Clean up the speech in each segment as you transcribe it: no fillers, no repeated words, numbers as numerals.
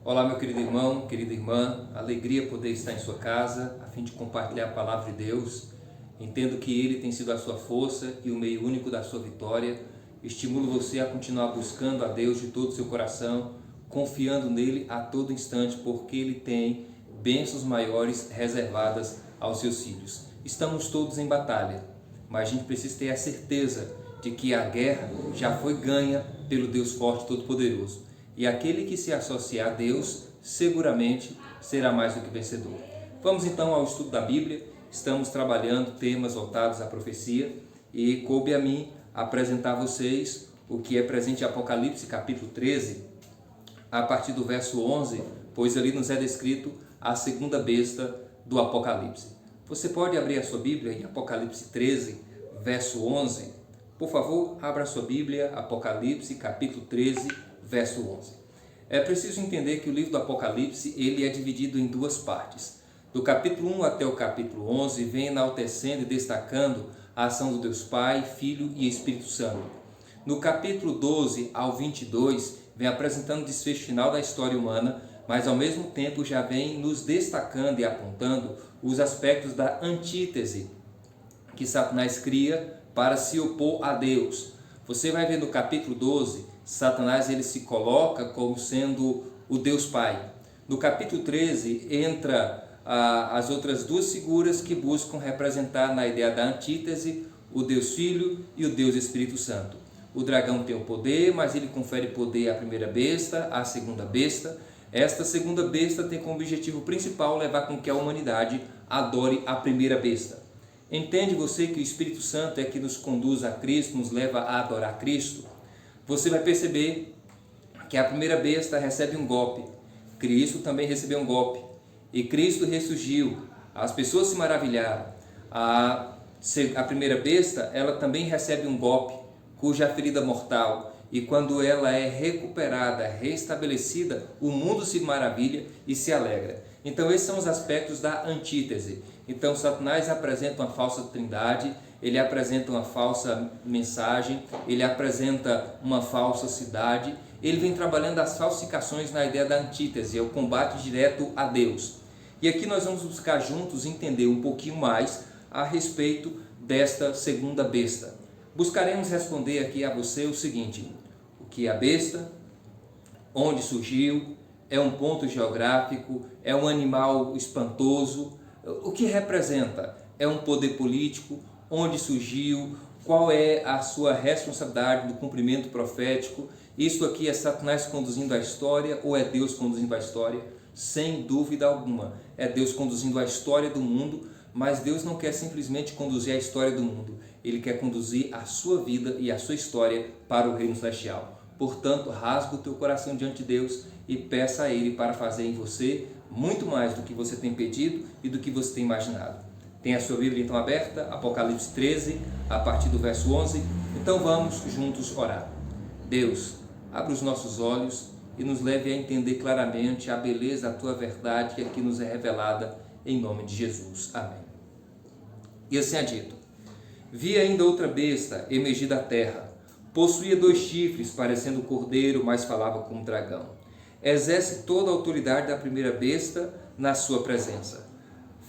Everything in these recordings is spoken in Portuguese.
Olá, meu querido irmão, querida irmã, alegria poder estar em sua casa, a fim de compartilhar a palavra de Deus. Entendo que Ele tem sido a sua força e o meio único da sua vitória. Estimulo você a continuar buscando a Deus de todo o seu coração, confiando nele a todo instante, porque Ele tem bênçãos maiores reservadas aos seus filhos. Estamos todos em batalha, mas a gente precisa ter a certeza de que a guerra já foi ganha pelo Deus forte e todo-poderoso. E aquele que se associar a Deus, seguramente será mais do que vencedor. Vamos então ao estudo da Bíblia. Estamos trabalhando temas voltados à profecia e coube a mim apresentar a vocês o que é presente em Apocalipse capítulo 13, a partir do verso 11, pois ali nos é descrito a segunda besta do Apocalipse. Você pode abrir a sua Bíblia em Apocalipse 13, verso 11. Por favor, abra a sua Bíblia, Apocalipse capítulo 13, verso 11. É preciso entender que o livro do Apocalipse ele é dividido em duas partes. Do capítulo 1 até o capítulo 11 vem enaltecendo e destacando a ação do Deus Pai, Filho e Espírito Santo. No capítulo 12 ao 22 vem apresentando o desfecho final da história humana, mas ao mesmo tempo já vem nos destacando e apontando os aspectos da antítese que Satanás cria para se opor a Deus. Você vai ver no capítulo 12, Satanás ele se coloca como sendo o Deus Pai. No capítulo 13 entra as outras duas figuras que buscam representar na ideia da antítese o Deus Filho e o Deus Espírito Santo. O dragão tem o poder, mas ele confere poder à primeira besta, à segunda besta. Esta segunda besta tem como objetivo principal levar com que a humanidade adore a primeira besta. Entende você que o Espírito Santo é que nos conduz a Cristo, nos leva a adorar Cristo? Você vai perceber que a primeira besta recebe um golpe. Cristo também recebeu um golpe. E Cristo ressurgiu. As pessoas se maravilharam. A primeira besta, ela também recebe um golpe, cuja ferida mortal. E quando ela é recuperada, restabelecida, o mundo se maravilha e se alegra. Então esses são os aspectos da antítese. Então Satanás apresenta uma falsa trindade, ele apresenta uma falsa mensagem, ele apresenta uma falsa cidade, ele vem trabalhando as falsificações na ideia da antítese, é o combate direto a Deus. E aqui nós vamos buscar juntos entender um pouquinho mais a respeito desta segunda besta. Buscaremos responder aqui a você o seguinte: o que é a besta, onde surgiu, é um ponto geográfico, é um animal espantoso, o que representa? É um poder político, onde surgiu, qual é a sua responsabilidade no cumprimento profético? Isso aqui é Satanás conduzindo a história ou é Deus conduzindo a história? Sem dúvida alguma, é Deus conduzindo a história do mundo, mas Deus não quer simplesmente conduzir a história do mundo, Ele quer conduzir a sua vida e a sua história para o reino celestial. Portanto, rasga o teu coração diante de Deus e peça a Ele para fazer em você muito mais do que você tem pedido e do que você tem imaginado. Tem a sua Bíblia então aberta, Apocalipse 13, a partir do verso 11. Então vamos juntos orar. Deus, abre os nossos olhos e nos leve a entender claramente a beleza da Tua verdade que aqui nos é revelada, em nome de Jesus. Amém. E assim é dito: vi ainda outra besta emergir da terra, possuía 2 chifres, parecendo cordeiro, mas falava como dragão. Exerce toda a autoridade da primeira besta na sua presença.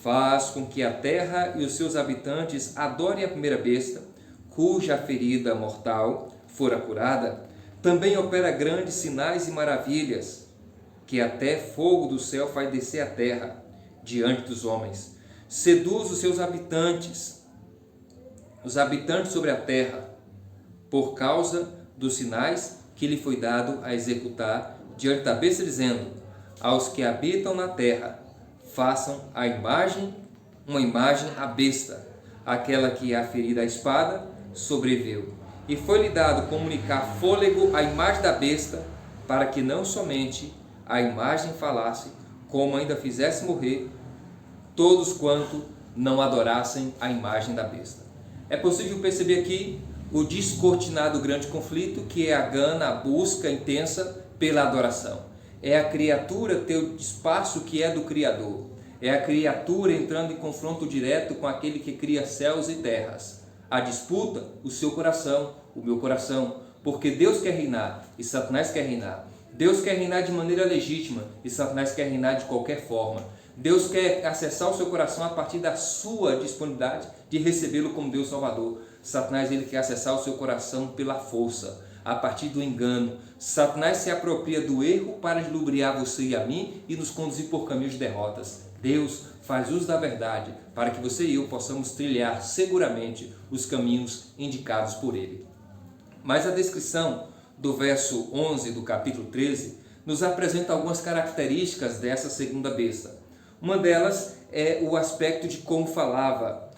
Faz com que a terra e os seus habitantes adorem a primeira besta, cuja ferida mortal fora curada. Também opera grandes sinais e maravilhas, que até fogo do céu faz descer a terra diante dos homens. Seduz os seus habitantes, os habitantes sobre a terra, por causa dos sinais que lhe foi dado a executar diante da besta, dizendo: aos que habitam na terra, façam uma imagem à besta, aquela que a ferida à espada sobreviveu. E foi-lhe dado comunicar fôlego à imagem da besta, para que não somente a imagem falasse, como ainda fizesse morrer todos quanto não adorassem a imagem da besta. É possível perceber aqui o descortinado grande conflito, que é a gana, a busca intensa pela adoração. É a criatura ter o espaço que é do Criador. É a criatura entrando em confronto direto com aquele que cria céus e terras. A disputa, o seu coração, o meu coração, porque Deus quer reinar e Satanás quer reinar. Deus quer reinar de maneira legítima e Satanás quer reinar de qualquer forma. Deus quer acessar o seu coração a partir da sua disponibilidade de recebê-lo como Deus Salvador. Satanás ele quer acessar o seu coração pela força, a partir do engano. Satanás se apropria do erro para lubriar você e a mim e nos conduzir por caminhos de derrotas. Deus faz uso da verdade para que você e eu possamos trilhar seguramente os caminhos indicados por Ele. Mas a descrição do verso 11 do capítulo 13 nos apresenta algumas características dessa segunda besta. Uma delas é o aspecto de como falava.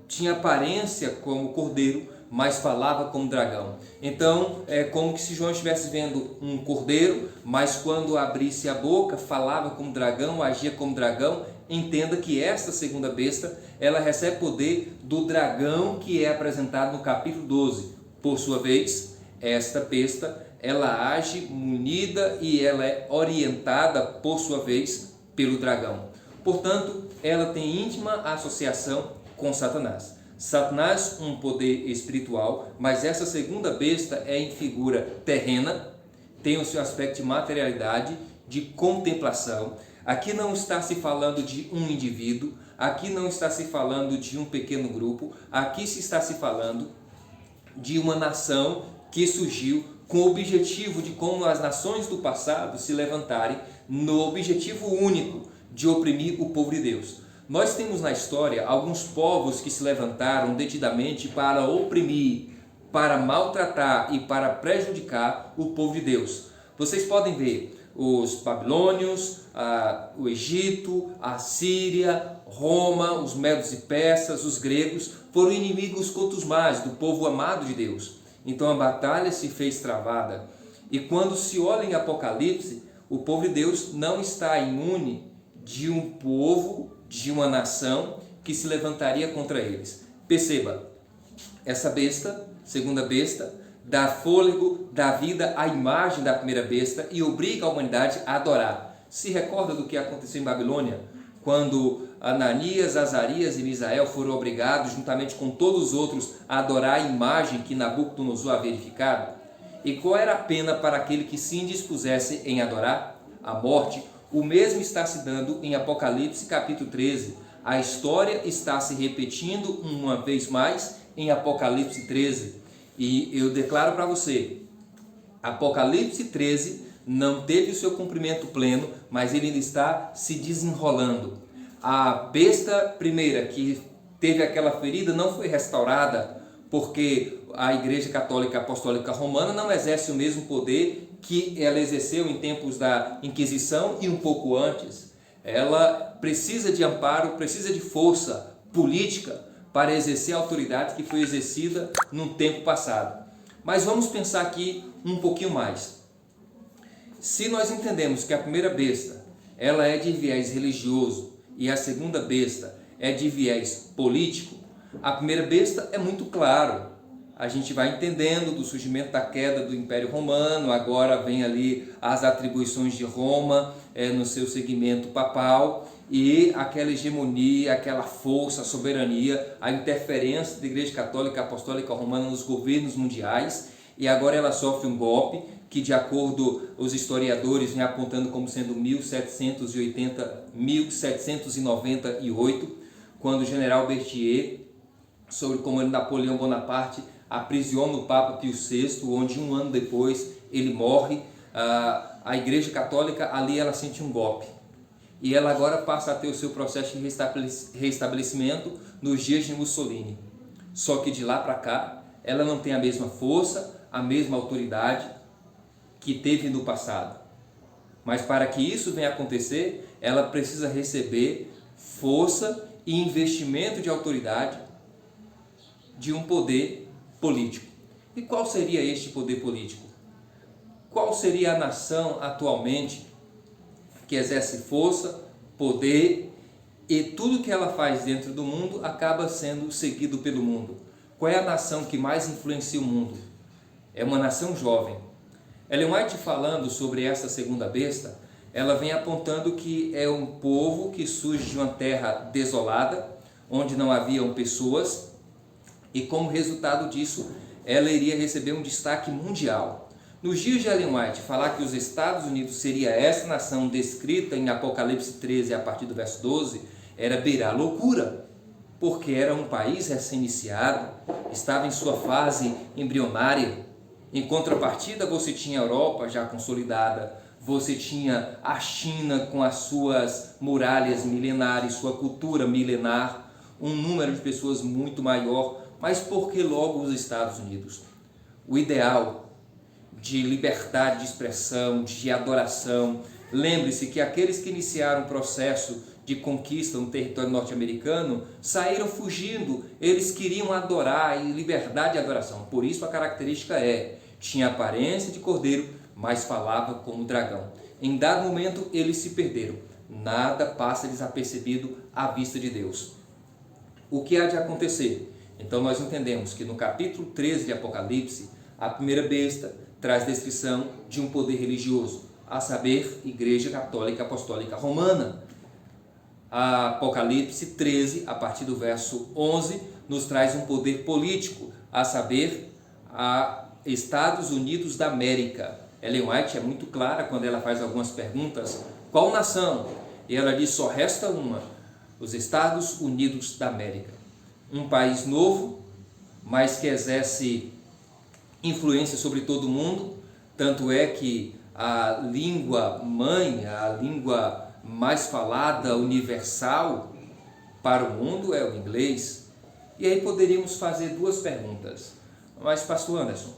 Tinha aparência como cordeiro, mas falava como dragão. Então, é como se João estivesse vendo um cordeiro, mas quando abrisse a boca, falava como dragão, agia como dragão. Entenda que esta segunda besta, ela recebe poder do dragão que é apresentado no capítulo 12. Por sua vez, esta besta, ela age munida e ela é orientada, por sua vez, pelo dragão. Portanto, ela tem íntima associação com Satanás. Satanás, um poder espiritual, mas essa segunda besta é em figura terrena, tem o seu aspecto de materialidade, de contemplação. Aqui não está se falando de um indivíduo, aqui não está se falando de um pequeno grupo, aqui se está se falando de uma nação que surgiu com o objetivo de, como as nações do passado, se levantarem no objetivo único de oprimir o povo de Deus. Nós temos na história alguns povos que se levantaram detidamente para oprimir, para maltratar e para prejudicar o povo de Deus. Vocês podem ver os babilônios, o Egito, a Síria, Roma, os medos e persas, os gregos, foram inimigos contumazes do povo amado de Deus. Então a batalha se fez travada. E quando se olha em Apocalipse, o povo de Deus não está imune de um povo, de uma nação que se levantaria contra eles. Perceba, essa besta, segunda besta, dá fôlego, dá vida à imagem da primeira besta e obriga a humanidade a adorar. Se recorda do que aconteceu em Babilônia? Quando Ananias, Azarias e Misael foram obrigados, juntamente com todos os outros, a adorar a imagem que Nabucodonosor havia edificado? E qual era a pena para aquele que se indispusesse em adorar? A morte. O mesmo está se dando em Apocalipse capítulo 13. A história está se repetindo uma vez mais em Apocalipse 13. E eu declaro para você, Apocalipse 13 não teve o seu cumprimento pleno, mas ele ainda está se desenrolando. A besta primeira que teve aquela ferida não foi restaurada, porque a Igreja Católica Apostólica Romana não exerce o mesmo poder que ela exerceu em tempos da Inquisição e um pouco antes. Ela precisa de amparo, precisa de força política para exercer a autoridade que foi exercida no tempo passado. Mas vamos pensar aqui um pouquinho mais. Se nós entendemos que a primeira besta ela é de viés religioso e a segunda besta é de viés político, a primeira besta é muito claro. A gente vai entendendo do surgimento da queda do Império Romano, agora vem ali as atribuições de Roma no seu segmento papal e aquela hegemonia, aquela força, a soberania, a interferência da Igreja Católica Apostólica Romana nos governos mundiais, e agora ela sofre um golpe que, de acordo os historiadores, vem apontando como sendo 1798, quando o general Berthier, sob o comando de Napoleão Bonaparte, aprisiona o Papa Pio VI, onde um ano depois ele morre. A Igreja Católica ali ela sente um golpe e ela agora passa a ter o seu processo de restabelecimento nos dias de Mussolini. Só que de lá para cá ela não tem a mesma força, a mesma autoridade que teve no passado. Mas para que isso venha a acontecer, ela precisa receber força e investimento de autoridade de um poder político. E qual seria este poder político? Qual seria a nação atualmente que exerce força, poder e tudo que ela faz dentro do mundo acaba sendo seguido pelo mundo? Qual é a nação que mais influencia o mundo? É uma nação jovem. Ellen White, falando sobre essa segunda besta, ela vem apontando que é um povo que surge de uma terra desolada, onde não haviam pessoas, e como resultado disso, ela iria receber um destaque mundial. Nos dias de Ellen White, falar que os Estados Unidos seria essa nação descrita em Apocalipse 13, a partir do verso 12, era beirar loucura, porque era um país recém-iniciado, estava em sua fase embrionária. Em contrapartida, você tinha a Europa já consolidada, você tinha a China com as suas muralhas milenares, sua cultura milenar, um número de pessoas muito maior, mas por que logo os Estados Unidos? O ideal de liberdade de expressão, de adoração. Lembre-se que aqueles que iniciaram o processo de conquista no território norte-americano saíram fugindo, eles queriam adorar, e liberdade de adoração. Por isso a característica tinha aparência de cordeiro, mas falava como dragão. Em dado momento eles se perderam, nada passa desapercebido à vista de Deus. O que há de acontecer? Então nós entendemos que no capítulo 13 de Apocalipse, a primeira besta traz descrição de um poder religioso, a saber, Igreja Católica Apostólica Romana. A Apocalipse 13, a partir do verso 11, nos traz um poder político, a saber, a Estados Unidos da América. Ellen White é muito clara quando ela faz algumas perguntas: qual nação? E ela diz: só resta uma, os Estados Unidos da América. Um país novo, mas que exerce influência sobre todo mundo, tanto é que a língua mãe, a língua mais falada, universal para o mundo é o inglês. E aí poderíamos fazer duas perguntas. Mas, pastor Anderson,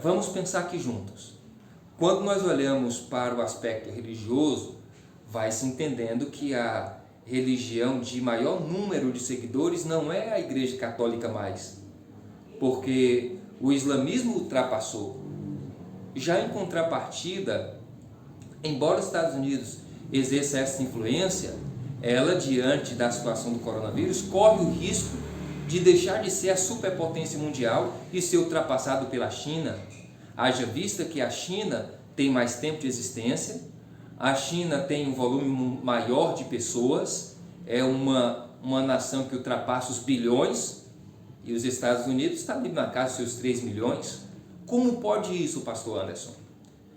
vamos pensar aqui juntos. Quando nós olhamos para o aspecto religioso, vai se entendendo que a religião de maior número de seguidores não é a Igreja Católica mais, porque o islamismo ultrapassou. Já em contrapartida, embora os Estados Unidos exerça essa influência, ela, diante da situação do coronavírus, corre o risco de deixar de ser a superpotência mundial e ser ultrapassado pela China. Haja vista que a China tem mais tempo de existência, a China tem um volume maior de pessoas, é uma nação que ultrapassa os bilhões, e os Estados Unidos está ali na casa dos seus 3 milhões. Como pode isso, pastor Anderson?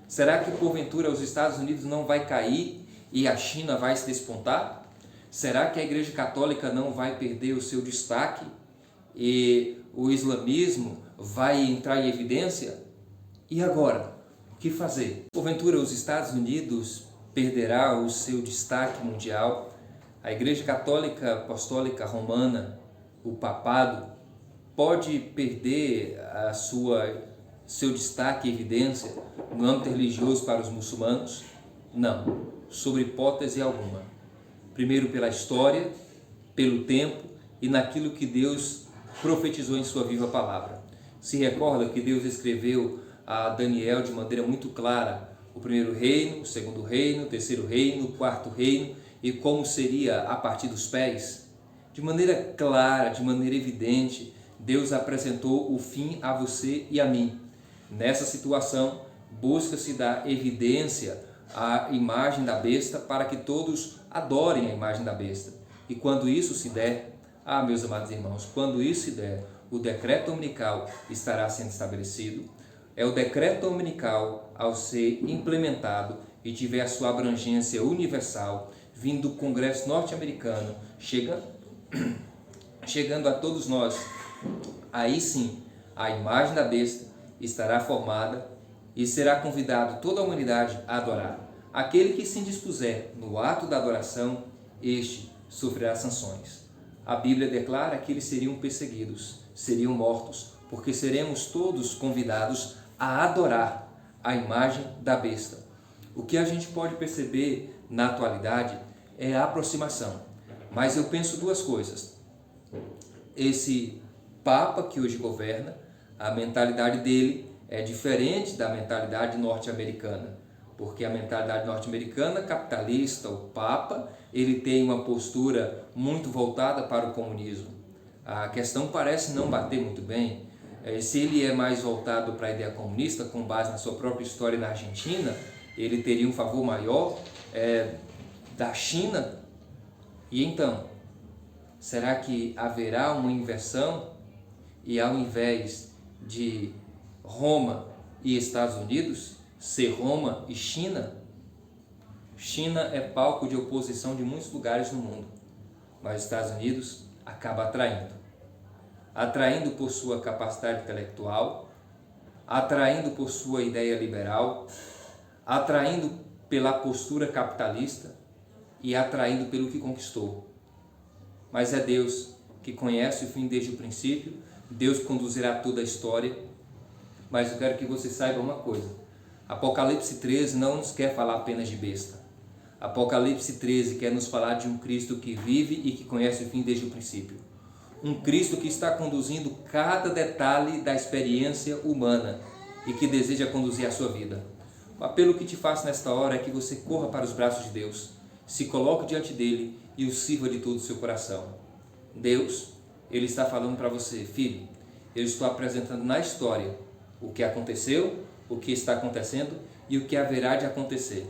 Será que porventura os Estados Unidos não vai cair e a China vai se despontar? Será que a Igreja Católica não vai perder o seu destaque e o islamismo vai entrar em evidência? E agora, o que fazer? Porventura os Estados Unidos perderá o seu destaque mundial? A Igreja Católica Apostólica Romana, o papado, pode perder seu destaque e evidência no âmbito religioso para os muçulmanos? Não, sobre hipótese alguma. Primeiro pela história, pelo tempo e naquilo que Deus profetizou em sua viva palavra. Se recorda que Deus escreveu a Daniel de maneira muito clara o primeiro reino, o segundo reino, o terceiro reino, o quarto reino e como seria a partir dos pés? De maneira clara, de maneira evidente, Deus apresentou o fim a você e a mim. Nessa situação, busca-se dar evidência à imagem da besta para que todos adorem a imagem da besta. E quando isso se der, meus amados irmãos, quando isso se der, o decreto dominical estará sendo estabelecido. É o decreto dominical, ao ser implementado e tiver a sua abrangência universal, vindo do Congresso norte-americano, chegando a todos nós, aí sim a imagem da besta estará formada e será convidado toda a humanidade a adorar. Aquele que se indispuser no ato da adoração, este sofrerá sanções. A Bíblia declara que eles seriam perseguidos, seriam mortos, porque seremos todos convidados a adorar a imagem da besta. O que a gente pode perceber na atualidade é a aproximação. Mas eu penso duas coisas. Esse Papa que hoje governa, a mentalidade dele é diferente da mentalidade norte-americana, porque a mentalidade norte-americana capitalista, o Papa, ele tem uma postura muito voltada para o comunismo. A questão parece não bater muito bem. Se ele é mais voltado para a ideia comunista, com base na sua própria história na Argentina, ele teria um favor maior da China. E então, será que haverá uma inversão? E ao invés de Roma e Estados Unidos, ser Roma e China. China é palco de oposição de muitos lugares no mundo, mas os Estados Unidos acaba atraindo por sua capacidade intelectual, atraindo por sua ideia liberal, atraindo pela postura capitalista e atraindo pelo que conquistou. Mas é Deus que conhece o fim desde o princípio, Deus conduzirá toda a história. Mas eu quero que você saiba uma coisa: Apocalipse 13 não nos quer falar apenas de besta. Apocalipse 13 quer nos falar de um Cristo que vive e que conhece o fim desde o princípio. Um Cristo que está conduzindo cada detalhe da experiência humana e que deseja conduzir a sua vida. O apelo que te faço nesta hora é que você corra para os braços de Deus, se coloque diante dele e o sirva de todo o seu coração. Deus, Ele está falando para você: filho, eu estou apresentando na história o que aconteceu, o que está acontecendo e o que haverá de acontecer.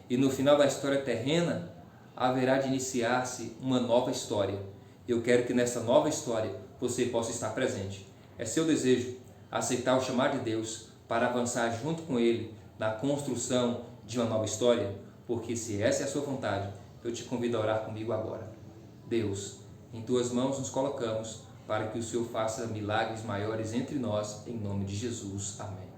E no final da história terrena, haverá de iniciar-se uma nova história. Eu quero que nessa nova história você possa estar presente. É seu desejo aceitar o chamado de Deus para avançar junto com Ele na construção de uma nova história? Porque se essa é a sua vontade, eu te convido a orar comigo agora. Deus, em Tuas mãos nos colocamos para que o Senhor faça milagres maiores entre nós, em nome de Jesus. Amém.